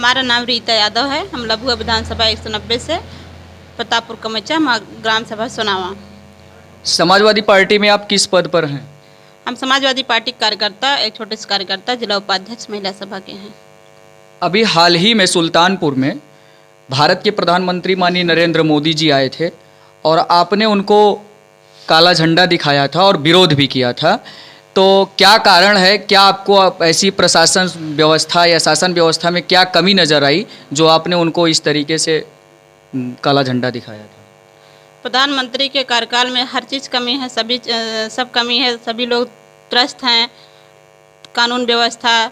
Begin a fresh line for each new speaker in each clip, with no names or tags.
हमारा नाम रीता यादव है। हम लभुआ विधानसभा 190 से प्रतापपुर कमच्चा ग्राम सभा सोनावा।
समाजवादी पार्टी में आप किस पद पर हैं?
हम समाजवादी पार्टी के कार्यकर्ता, एक छोटे से कार्यकर्ता, जिला उपाध्यक्ष महिला सभा के हैं।
अभी हाल ही में सुल्तानपुर में भारत के प्रधानमंत्री माननीय नरेंद्र मोदी जी आए थे और आपने उनको काला झंडा दिखाया था और विरोध भी किया था। तो क्या कारण है, क्या आपको ऐसी प्रशासन व्यवस्था या शासन व्यवस्था में क्या कमी नज़र आई जो आपने उनको इस तरीके से काला झंडा दिखाया था?
प्रधानमंत्री के कार्यकाल में हर चीज़ कमी है, सब कमी है। सभी लोग त्रस्त हैं। कानून व्यवस्था,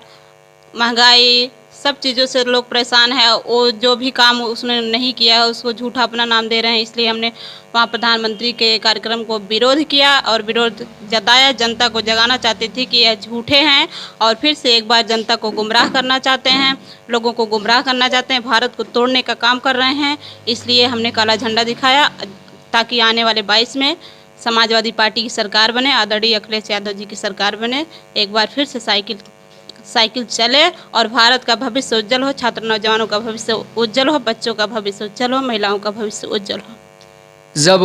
महंगाई, सब चीज़ों से लोग परेशान है। वो जो भी काम उसने नहीं किया है उसको झूठा अपना नाम दे रहे हैं। इसलिए हमने वहाँ प्रधानमंत्री के कार्यक्रम को विरोध किया और विरोध जताया। जनता को जगाना चाहती थी कि यह झूठे हैं और फिर से एक बार जनता को गुमराह करना चाहते हैं, लोगों को गुमराह करना चाहते हैं, भारत को तोड़ने का काम कर रहे हैं। इसलिए हमने काला झंडा दिखाया ताकि आने वाले 22 में समाजवादी पार्टी की सरकार बने, आदरणीय अखिलेश यादव जी की सरकार बने। एक बार फिर से साइकिल चले और भारत का भविष्य उज्जवल हो, छात्र नौजवानों का भविष्य उज्जवल हो, बच्चों का भविष्य उज्जवल हो, महिलाओं का भविष्य उज्जवल हो।
जब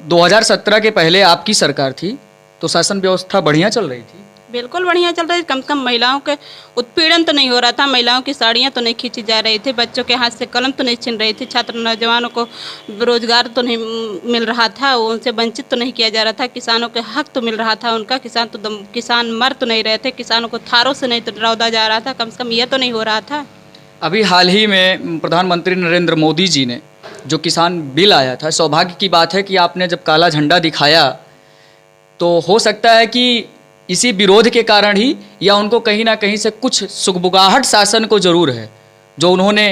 2017 के पहले आपकी सरकार थी तो शासन व्यवस्था बढ़िया चल रही थी?
बिल्कुल बढ़िया चल रही थी। कम से कम महिलाओं के उत्पीड़न तो नहीं हो रहा था, महिलाओं की साड़ियाँ तो नहीं खींची जा रही थी, बच्चों के हाथ से कलम तो नहीं छीन रही थी, छात्र नौजवानों को रोजगार तो नहीं मिल रहा था, उनसे वंचित तो नहीं किया जा रहा था, किसानों के हक तो मिल रहा था उनका, किसान मर तो नहीं रहे थे, किसानों को थारों से नहीं तो रौदा जा रहा था, कम से कम यह तो नहीं हो रहा था।
अभी हाल ही में प्रधानमंत्री नरेंद्र मोदी जी ने जो किसान बिल आया था, सौभाग्य की बात है कि आपने जब काला झंडा दिखाया तो हो सकता है कि इसी विरोध के कारण ही या उनको कहीं ना कहीं से कुछ सुगबुगाहट शासन को ज़रूर है, जो उन्होंने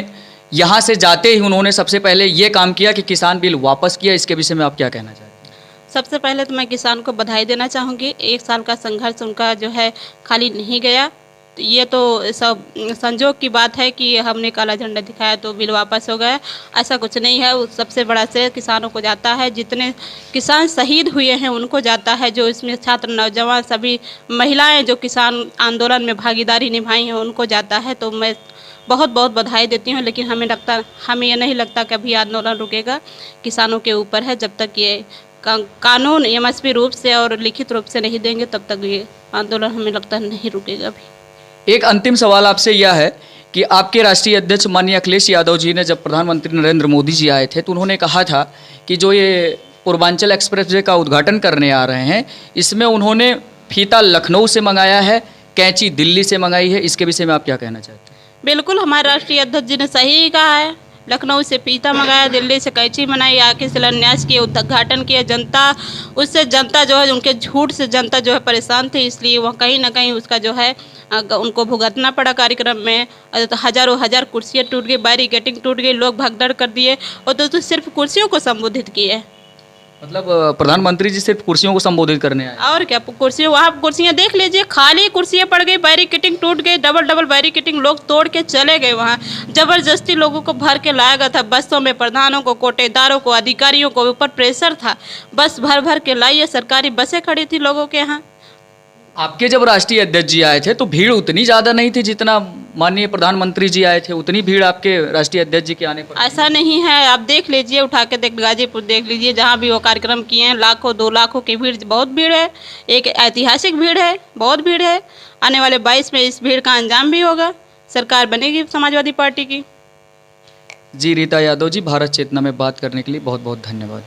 यहाँ से जाते ही उन्होंने सबसे पहले ये काम किया कि किसान बिल वापस किया। इसके विषय में आप क्या कहना चाहते हैं?
सबसे पहले तो मैं किसान को बधाई देना चाहूँगी। 1 साल का संघर्ष उनका जो है खाली नहीं गया। तो ये तो सब संजोग की बात है कि हमने काला झंडा दिखाया तो बिल वापस हो गया, ऐसा कुछ नहीं है। सबसे बड़ा श्रेय किसानों को जाता है, जितने किसान शहीद हुए हैं उनको जाता है, जो इसमें छात्र नौजवान सभी महिलाएं जो किसान आंदोलन में भागीदारी निभाई हैं उनको जाता है। तो मैं बहुत बहुत बधाई देती हूँ। लेकिन हमें ये नहीं लगता कभी आंदोलन रुकेगा। किसानों के ऊपर है, जब तक ये कानून एमएसपी रूप से और लिखित रूप से नहीं देंगे तब तक ये आंदोलन हमें लगता नहीं रुकेगा भी।
एक अंतिम सवाल आपसे यह है कि आपके राष्ट्रीय अध्यक्ष माननीय अखिलेश यादव जी ने जब प्रधानमंत्री नरेंद्र मोदी जी आए थे तो उन्होंने कहा था कि जो ये पूर्वांचल एक्सप्रेसवे का उद्घाटन करने आ रहे हैं इसमें उन्होंने फीता लखनऊ से मंगाया है, कैंची दिल्ली से मंगाई है। इसके विषय में आप क्या कहना चाहते हैं?
बिल्कुल, हमारे राष्ट्रीय अध्यक्ष जी ने सही कहा है। लखनऊ से फीता मंगाया, दिल्ली से कैंची बनाई, आके शिलान्यास किए, उद्घाटन किया। जनता जो है उनके झूठ से जनता जो है परेशान थी, इसलिए वह कहीं ना कहीं उसका जो है उनको भुगतना पड़ा कार्यक्रम में। हजारों हजार कुर्सियाँ टूट गई, बैरिकेडिंग टूट गई, लोग भगदड़ कर दिए और तो सिर्फ कुर्सियों को संबोधित किए।
मतलब प्रधानमंत्री जी सिर्फ कुर्सियों को संबोधित करने आए?
और क्या, कुर्सियाँ देख लीजिए, खाली कुर्सियाँ पड़ गई, बैरिकेडिंग टूट गई, डबल बैरिकेडिंग लोग तोड़ के चले गए। वहाँ जबरदस्ती लोगों को भर के लाया गया था बसों में। प्रधानों को, कोटेदारों को, अधिकारियों को ऊपर प्रेशर था, बस भर के लाइए। सरकारी बसें खड़ी थी लोगों के यहाँ।
आपके जब राष्ट्रीय अध्यक्ष जी आए थे तो भीड़ उतनी ज़्यादा नहीं थी जितना माननीय प्रधानमंत्री जी आए थे, उतनी भीड़ आपके राष्ट्रीय अध्यक्ष जी के आने पर?
ऐसा नहीं है, आप देख लीजिए, उठा के गाजीपुर देख लीजिए, जहाँ भी वो कार्यक्रम किए हैं, लाखों 2 लाखों की भीड़, बहुत भीड़ है। एक ऐतिहासिक भीड़ है, बहुत भीड़ है। आने वाले 22 में इस भीड़ का अंजाम भी होगा, सरकार बनेगी समाजवादी पार्टी की।
जी रीता यादव जी, भारत चेतना में बात करने के लिए बहुत बहुत धन्यवाद।